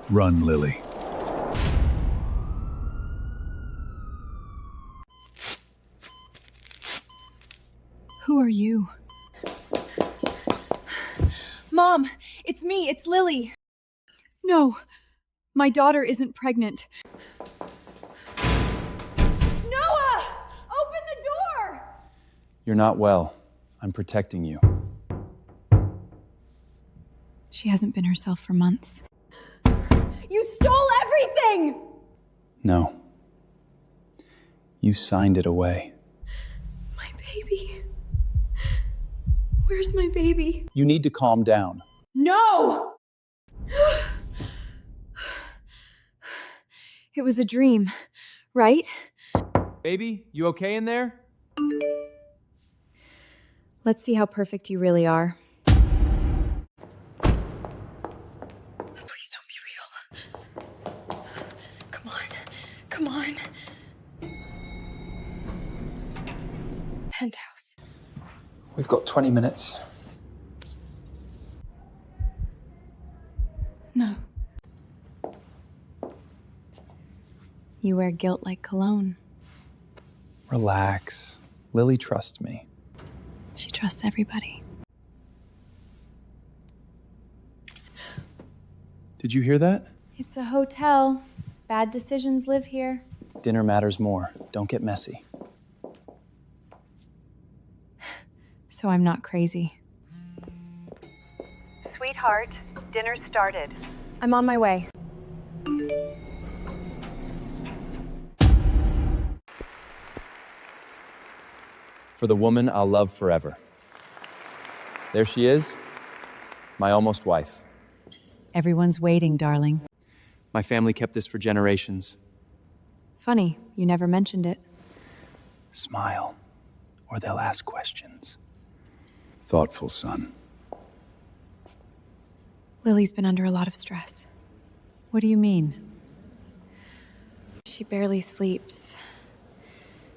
Run, Lily. Who are you? Mom, it's me, it's Lily. No, my daughter isn't pregnant. Noah! Open the door! You're not well. I'm protecting you. She hasn't been herself for months. You stole everything! No. You signed it away. My baby. Where's my baby? You need to calm down. No! It was a dream, right? Baby, you okay in there? Let's see how perfect you really are. Please don't be real. Come on. Come on. Penthouse. We've got 20 minutes. No. You wear guilt like cologne. Relax. Lily trusts me. She trusts everybody. Did you hear that? It's a hotel. Bad decisions live here. Dinner matters more. Don't get messy. So I'm not crazy. Sweetheart, dinner started. I'm on my way. For the woman I'll love forever. There she is, my almost wife. Everyone's waiting, darling. My family kept this for generations. Funny, you never mentioned it. Smile, or they'll ask questions. Thoughtful, son. Lily's been under a lot of stress. What do you mean? She barely sleeps.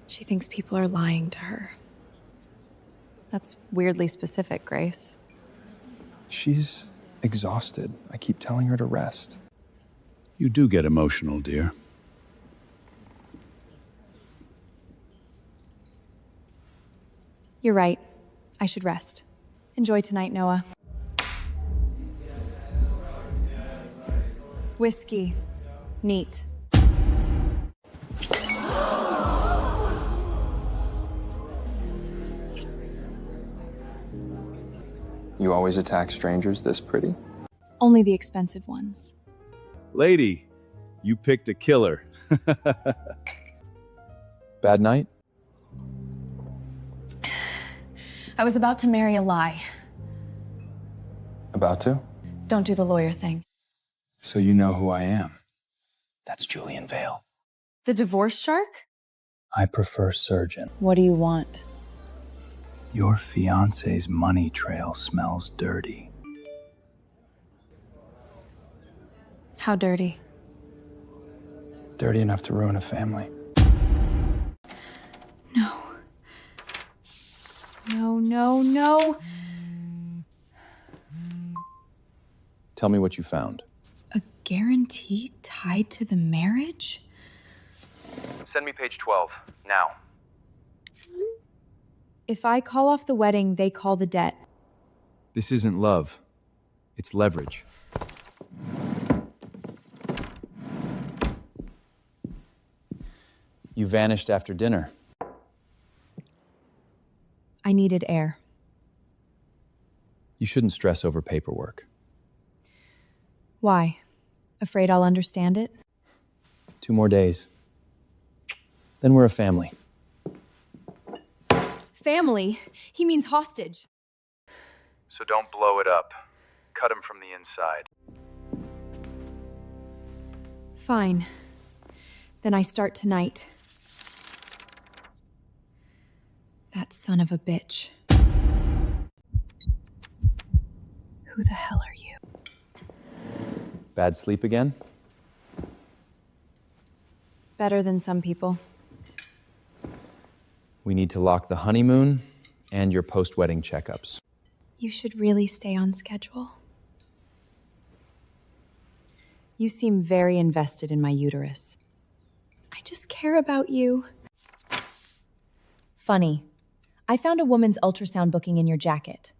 She thinks people are lying to her. That's weirdly specific, Grace. She's exhausted. I keep telling her to rest. You do get emotional, dear. You're right. I should rest. Enjoy tonight, Noah. Whiskey. Neat. You always attack strangers this pretty? Only the expensive ones. Lady, you picked a killer. Bad night? I was about to marry a lie. About to? Don't do the lawyer thing. So you know who I am. That's Julian Vale. The divorce shark? I prefer surgeon. What do you want? Your fiancé's money trail smells dirty. How dirty? Dirty enough to ruin a family. No. No, no, no. Tell me what you found. A guarantee tied to the marriage? Send me page 12, now. If I call off the wedding, they call the debt. This isn't love. It's leverage. You vanished after dinner. I needed air. You shouldn't stress over paperwork. Why? Afraid I'll understand it? 2 more days. Then we're a family. Family? He means hostage. So don't blow it up. Cut him from the inside. Fine. Then I start tonight. That son of a bitch. Who the hell are you? Bad sleep again? Better than some people. We need to lock the honeymoon and your post-wedding checkups. You should really stay on schedule. You seem very invested in my uterus. I just care about you. Funny. I found a woman's ultrasound booking in your jacket.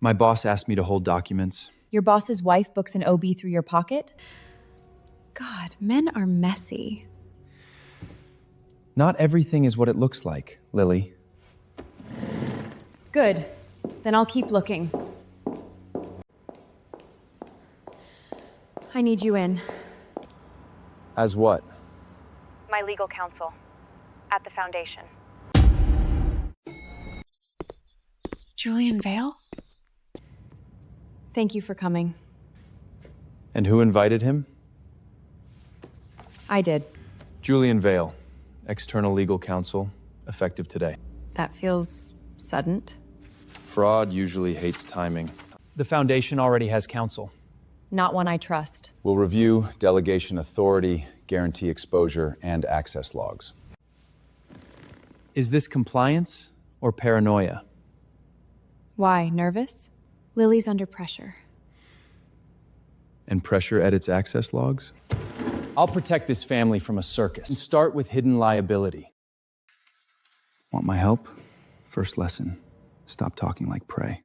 My boss asked me to hold documents. Your boss's wife books an OB through your pocket? God, men are messy. Not everything is what it looks like, Lily. Good. Then I'll keep looking. I need you in. As what? My legal counsel. At the foundation. Julian Vale? Thank you for coming. And who invited him? I did. Julian Vale, external legal counsel, effective today. That feels sudden. Fraud usually hates timing. The foundation already has counsel. Not one I trust. We'll review delegation authority, guarantee exposure, and access logs. Is this compliance or paranoia? Why, nervous? Lily's under pressure. And pressure edits access logs? I'll protect this family from a circus and start with hidden liability. Want my help? First lesson, stop talking like prey.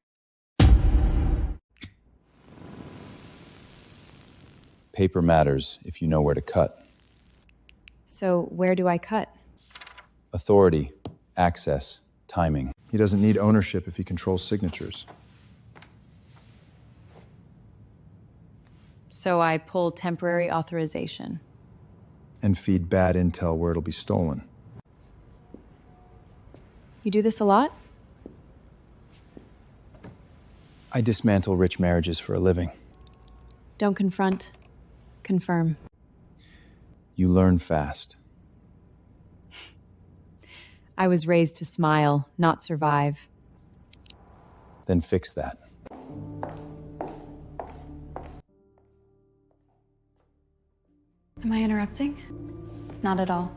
Paper matters if you know where to cut. So where do I cut? Authority, access, timing. He doesn't need ownership if he controls signatures. So I pull temporary authorization. And feed bad intel where it'll be stolen. You do this a lot? I dismantle rich marriages for a living. Don't confront. Confirm. You learn fast. I was raised to smile, not survive. Then fix that. Am I interrupting? Not at all.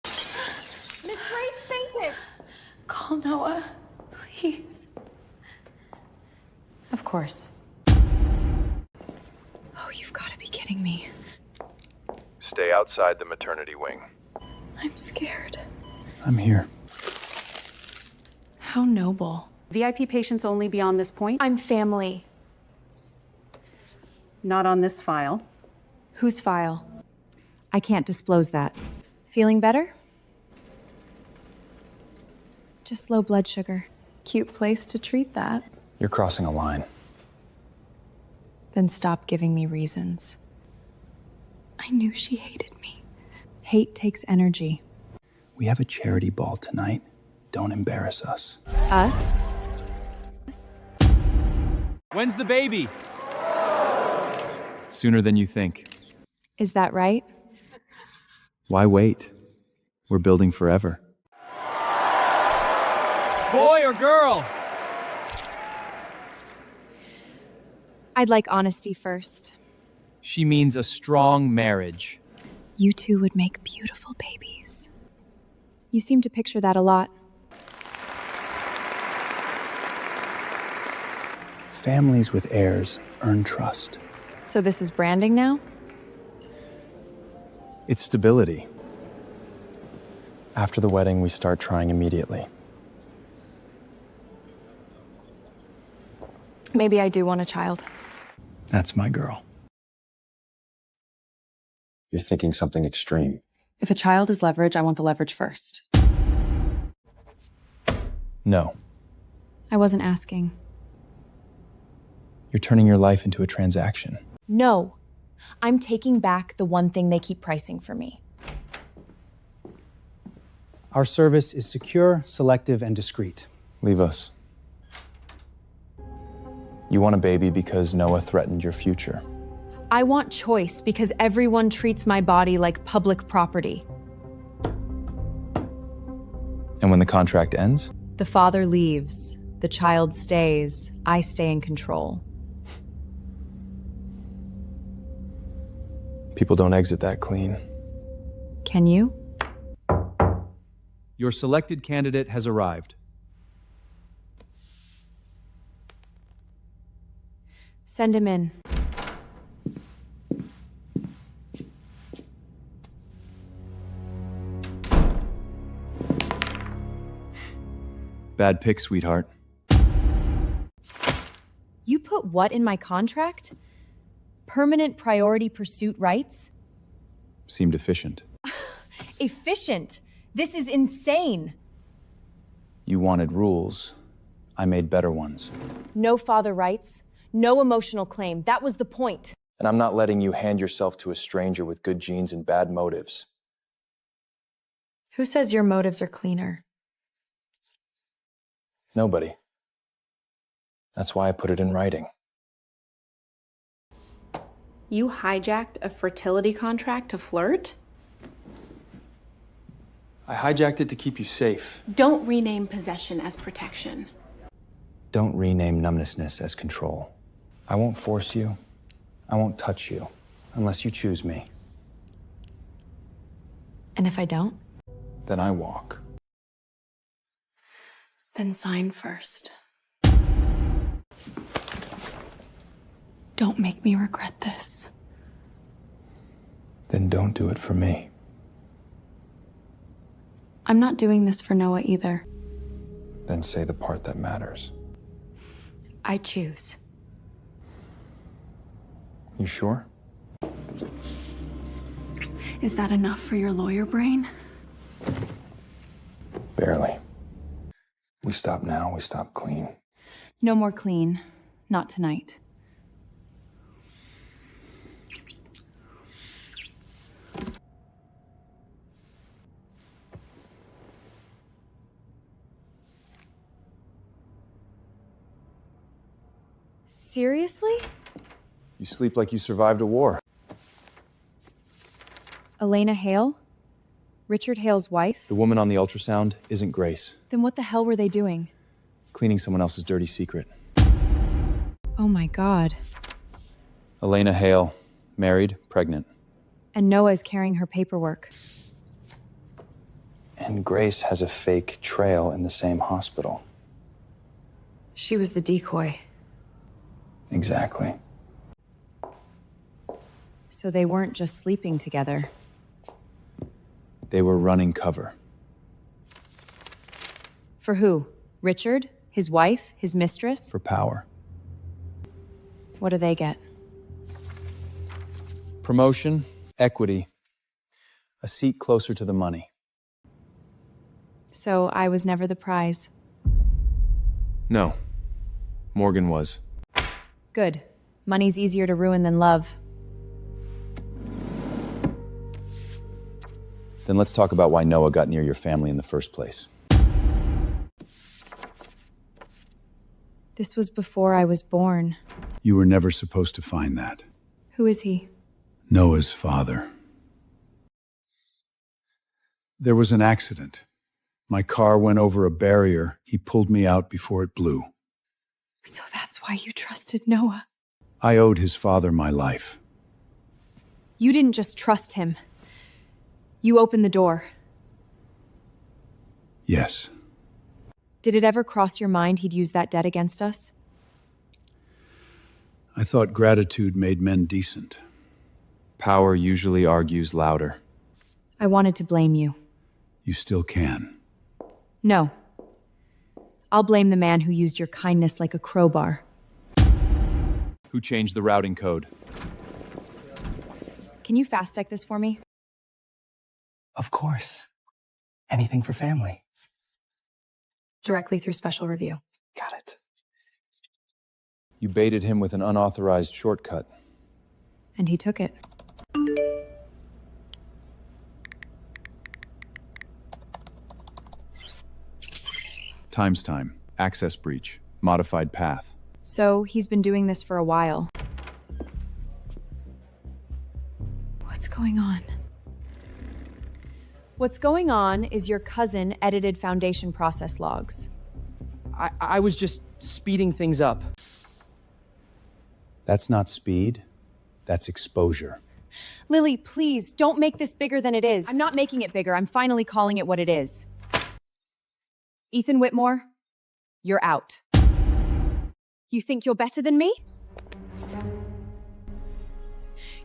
Miss Grace fainted! Call Noah, please. Of course. Oh, you've got to be kidding me. Stay outside the maternity wing. I'm scared. I'm here. How noble. VIP patients only beyond this point. I'm family. Not on this file. Whose file? I can't disclose that. Feeling better? Just low blood sugar. Cute place to treat that. You're crossing a line. Then stop giving me reasons. I knew she hated me. Hate takes energy. We have a charity ball tonight. Don't embarrass us. Us? When's the baby? Sooner than you think. Is that right? Why wait? We're building forever. Boy or girl? I'd like honesty first. She means a strong marriage. You two would make beautiful babies. You seem to picture that a lot. Families with heirs earn trust. So this is branding now? It's stability. After the wedding, we start trying immediately. Maybe I do want a child. That's my girl. You're thinking something extreme. If a child is leverage, I want the leverage first. No. I wasn't asking. You're turning your life into a transaction. No. I'm taking back the one thing they keep pricing for me. Our service is secure, selective, and discreet. Leave us. You want a baby because Noah threatened your future. I want choice because everyone treats my body like public property. And when the contract ends? The father leaves, the child stays, I stay in control. People don't exit that clean. Can you? Your selected candidate has arrived. Send him in. Bad pick, sweetheart. You put what in my contract? Permanent priority pursuit rights? Seemed efficient. Efficient. This is insane. You wanted rules. I made better ones. No father rights, no emotional claim. That was the point. And I'm not letting you hand yourself to a stranger with good genes and bad motives. Who says your motives are cleaner? Nobody. That's why I put it in writing. You hijacked a fertility contract to flirt? I hijacked it to keep you safe. Don't rename possession as protection. Don't rename numbnessness as control. I won't force you. I won't touch you unless you choose me. And if I don't? Then I walk. Then sign first. Don't make me regret this. Then don't do it for me. I'm not doing this for Noah either. Then say the part that matters. I choose. You sure? Is that enough for your lawyer brain? Barely. We stop now, we stop clean. No more clean. Not tonight. Seriously? You sleep like you survived a war. Elena Hale? Richard Hale's wife? The woman on the ultrasound isn't Grace. Then what the hell were they doing? Cleaning someone else's dirty secret. Oh my God. Elena Hale, married, pregnant. And Noah's carrying her paperwork. And Grace has a fake trail in the same hospital. She was the decoy. Exactly. So they weren't just sleeping together. They were running cover. For who? Richard? His wife? His mistress? For power. What do they get? Promotion, equity, a seat closer to the money. So I was never the prize. No, Morgan was. Good. Money's easier to ruin than love. Then let's talk about why Noah got near your family in the first place. This was before I was born. You were never supposed to find that. Who is he? Noah's father. There was an accident. My car went over a barrier. He pulled me out before it blew. So that's why you trusted Noah. I owed his father my life. You didn't just trust him. You opened the door. Yes. Did it ever cross your mind he'd use that debt against us? I thought gratitude made men decent. Power usually argues louder. I wanted to blame you. You still can. No. I'll blame the man who used your kindness like a crowbar. Who changed the routing code? Can you fast-check this for me? Of course. Anything for family. Directly through special review. Got it. You baited him with an unauthorized shortcut. And he took it. Time's time. Access breach. Modified path. So he's been doing this for a while. What's going on? What's going on is your cousin edited Foundation process logs. I was just speeding things up. That's not speed. That's exposure. Lily, please, don't make this bigger than it is. I'm not making it bigger. I'm finally calling it what it is. Ethan Whitmore, you're out. You think you're better than me?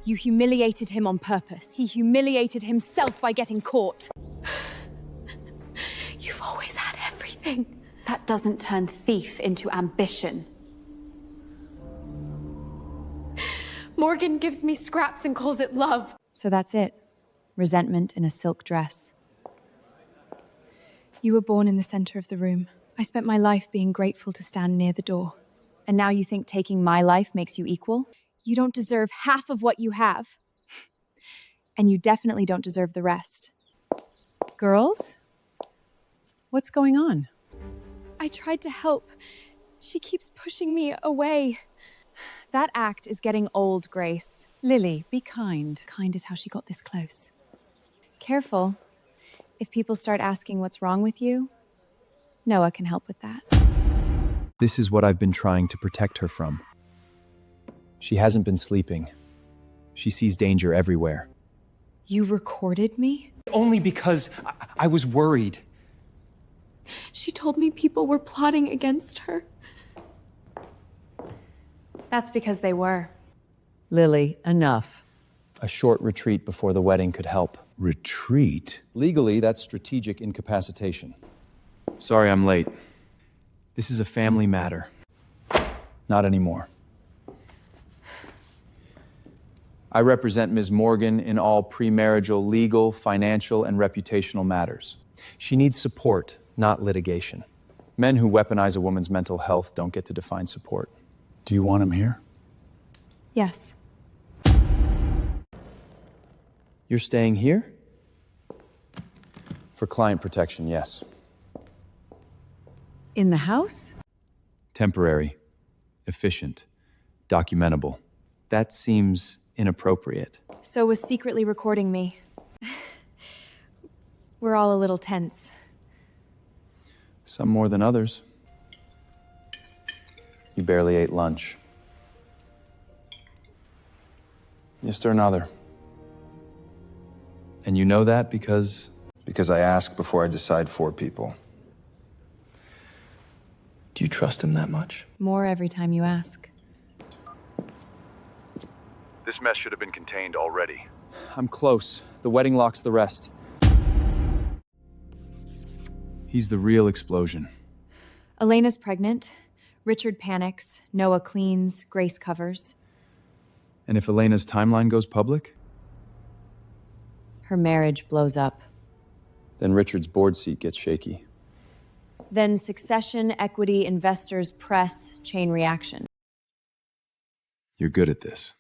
You humiliated him on purpose. He humiliated himself by getting caught. You've always had everything. That doesn't turn thief into ambition. Morgan gives me scraps and calls it love. So that's it. Resentment in a silk dress. You were born in the center of the room. I spent my life being grateful to stand near the door. And now you think taking my life makes you equal? You don't deserve half of what you have. And you definitely don't deserve the rest. Girls? What's going on? I tried to help. She keeps pushing me away. That act is getting old, Grace. Lily, be kind. Kind is how she got this close. Careful. If people start asking what's wrong with you, Noah can help with that. This is what I've been trying to protect her from. She hasn't been sleeping. She sees danger everywhere. You recorded me? Only because I was worried. She told me people were plotting against her. That's because they were. Lily, enough. A short retreat before the wedding could help. Retreat? Legally, that's strategic incapacitation. Sorry I'm late. This is a family matter. Not anymore. I represent Ms. Morgan in all premarital, legal, financial, and reputational matters. She needs support, not litigation. Men who weaponize a woman's mental health don't get to define support. Do you want him here? Yes. You're staying here? For client protection, yes. In the house? Temporary, efficient, documentable. That seems inappropriate. So was secretly recording me. We're all a little tense. Some more than others. You barely ate lunch. You stir another. And you know that because... Because I ask before I decide for people. Do you trust him that much? More every time you ask. This mess should have been contained already. I'm close. The wedding locks the rest. He's the real explosion. Elena's pregnant. Richard panics. Noah cleans. Grace covers. And if Elena's timeline goes public? Her marriage blows up. Then Richard's board seat gets shaky. Then succession, equity, investors, press, chain reaction. You're good at this.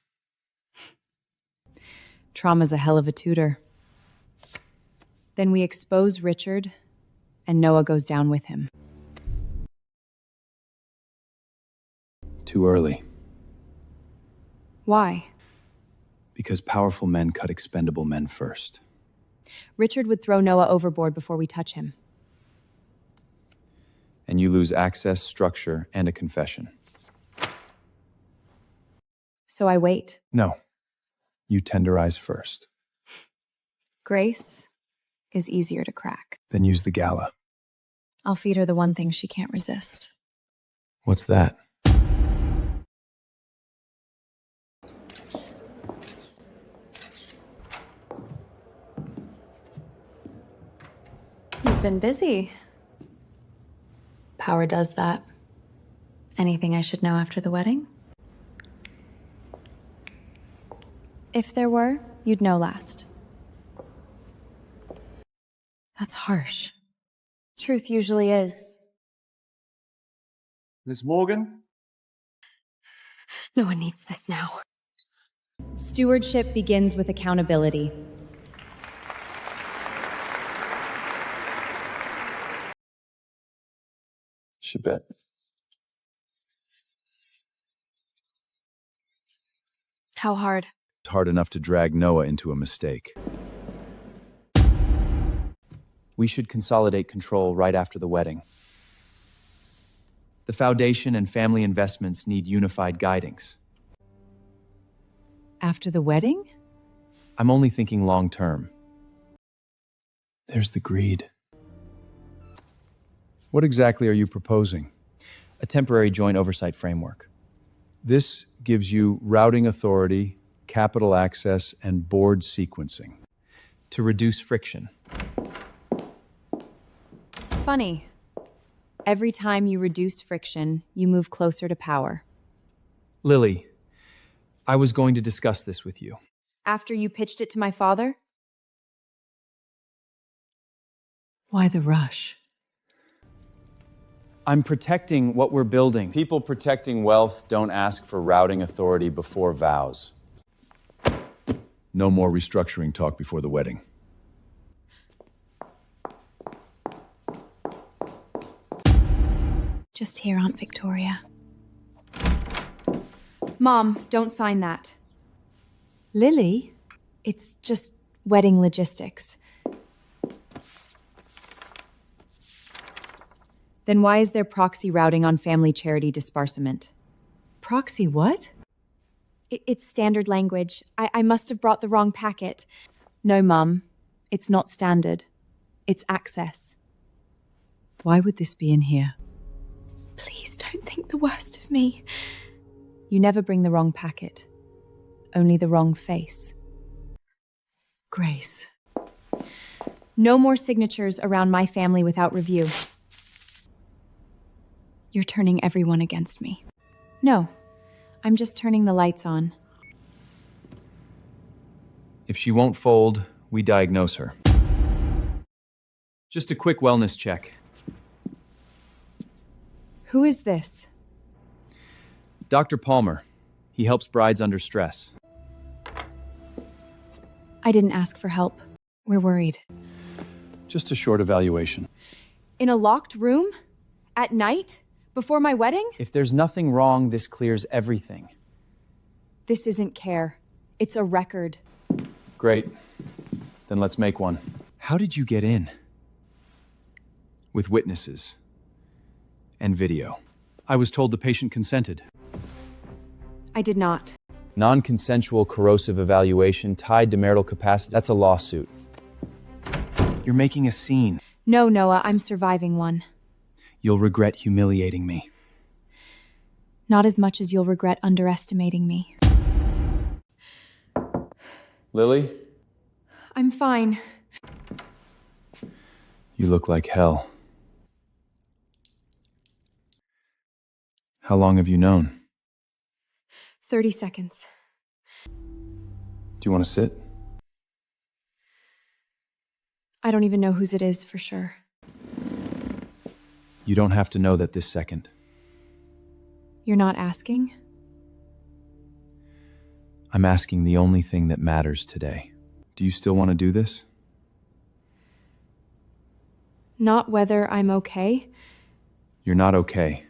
Trauma's a hell of a tutor. Then we expose Richard, and Noah goes down with him. Too early. Why? Because powerful men cut expendable men first. Richard would throw Noah overboard before we touch him. And you lose access, structure, and a confession. So I wait. No. You tenderize first. Grace is easier to crack. Then use the gala. I'll feed her the one thing she can't resist. What's that? You've been busy. Power does that. Anything I should know after the wedding? If there were, you'd know last. That's harsh. Truth usually is. Miss Morgan? No one needs this now. Stewardship begins with accountability. She bet. How hard? It's hard enough to drag Noah into a mistake. We should consolidate control right after the wedding. The foundation and family investments need unified guidings. After the wedding? I'm only thinking long term. There's the greed. What exactly are you proposing? A temporary joint oversight framework. This gives you routing authority capital access, and board sequencing. To reduce friction. Funny. Every time you reduce friction, you move closer to power. Lily, I was going to discuss this with you. After you pitched it to my father? Why the rush? I'm protecting what we're building. People protecting wealth don't ask for routing authority before vows. No more restructuring talk before the wedding. Just hear Aunt Victoria. Mom, don't sign that. Lily? It's just wedding logistics. Then why is there proxy routing on family charity disbursement? Proxy what? It's standard language. I must have brought the wrong packet. No, Mum. It's not standard. It's access. Why would this be in here? Please don't think the worst of me. You never bring the wrong packet. Only the wrong face. Grace. No more signatures around my family without review. You're turning everyone against me. No, I'm just turning the lights on. If she won't fold, we diagnose her. Just a quick wellness check. Who is this? Dr. Palmer. He helps brides under stress. I didn't ask for help. We're worried. Just a short evaluation. In a locked room? At night? Before my wedding? If there's nothing wrong, this clears everything. This isn't care. It's a record. Great. Then let's make one. How did you get in? With witnesses. And video. I was told the patient consented. I did not. Non-consensual corrosive evaluation tied to marital capacity. That's a lawsuit. You're making a scene. No, Noah, I'm surviving one. You'll regret humiliating me. Not as much as you'll regret underestimating me. Lily? I'm fine. You look like hell. How long have you known? 30 seconds. Do you want to sit? I don't even know whose it is for sure. You don't have to know that this second. You're not asking? I'm asking the only thing that matters today. Do you still want to do this? Not whether I'm okay. You're not okay.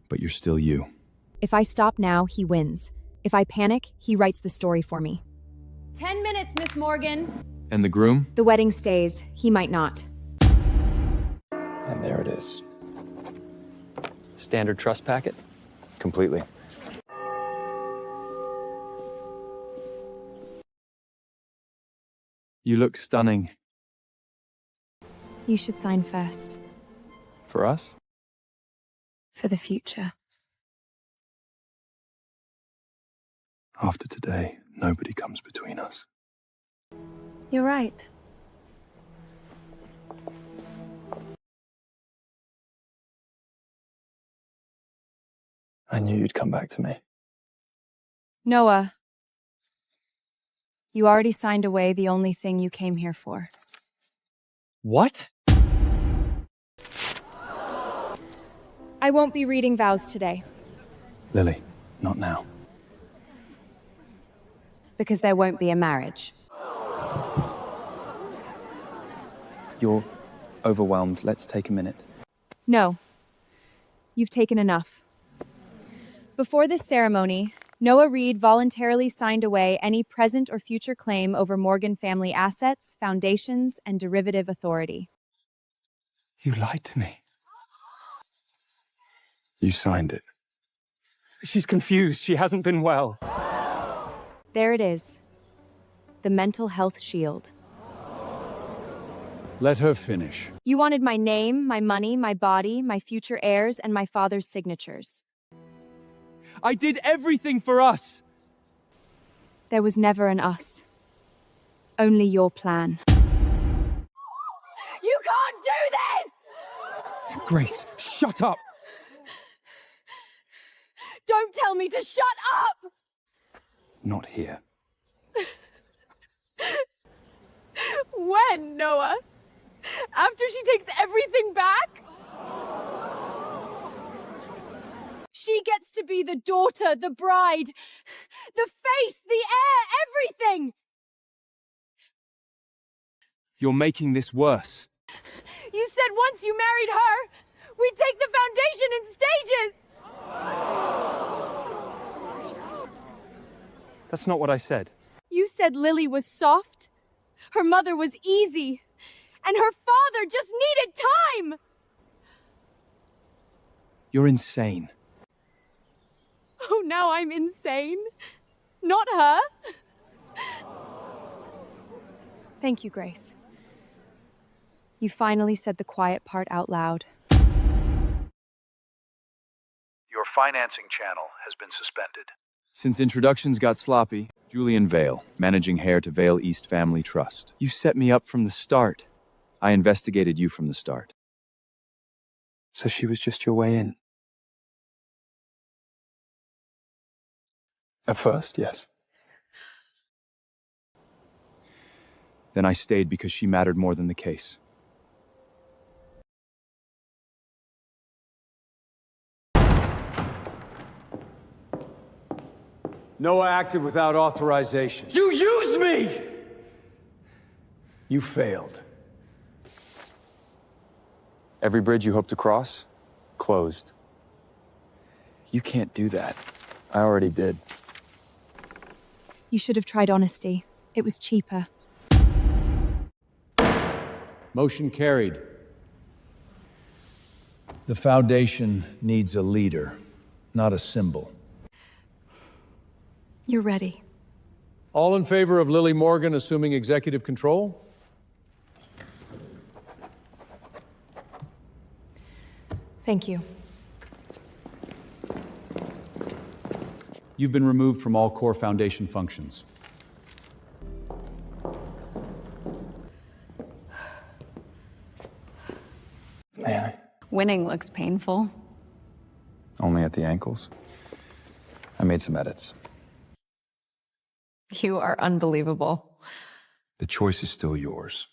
But you're still you. If I stop now, he wins. If I panic, he writes the story for me. 10 minutes, Miss Morgan. And the groom? The wedding stays. He might not. And there it is. Standard trust packet? Completely. You look stunning. You should sign first. For us? For the future. After today, nobody comes between us. You're right. I knew you'd come back to me. Noah. You already signed away the only thing you came here for. What? I won't be reading vows today. Lily, not now. Because there won't be a marriage. You're overwhelmed. Let's take a minute. No. You've taken enough. Before this ceremony, Noah Reed voluntarily signed away any present or future claim over Morgan family assets, foundations, and derivative authority. You lied to me. You signed it. She's confused. She hasn't been well. There it is. The mental health shield. Let her finish. You wanted my name, my money, my body, my future heirs, and my father's signatures. I did everything for us. There was never an us. Only your plan. You can't do this! Grace, shut up! Don't tell me to shut up! Not here. When, Noah? After she takes everything back? She gets to be the daughter, the bride, the face, the heir, everything! You're making this worse. You said once you married her, we'd take the foundation in stages! That's not what I said. You said Lily was soft, her mother was easy, and her father just needed time! You're insane. Oh, now I'm insane? Not her? Thank you, Grace. You finally said the quiet part out loud. Your financing channel has been suspended. Since introductions got sloppy, Julian Vale, managing heir to Vale East Family Trust. You set me up from the start. I investigated you from the start. So she was just your way in? At first, yes. Then I stayed because she mattered more than the case. Noah acted without authorization. You used me! You failed. Every bridge you hope to cross, closed. You can't do that. I already did. You should have tried honesty. It was cheaper. Motion carried. The Foundation needs a leader, not a symbol. You're ready. All in favor of Lily Morgan assuming executive control? Thank you. You've been removed from all core Foundation functions. May I? Winning looks painful. Only at the ankles. I made some edits. You are unbelievable. The choice is still yours.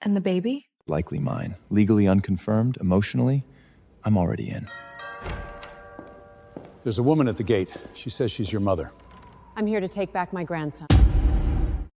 And the baby? Likely mine. Legally unconfirmed, emotionally, I'm already in. There's a woman at the gate. She says she's your mother. I'm here to take back my grandson.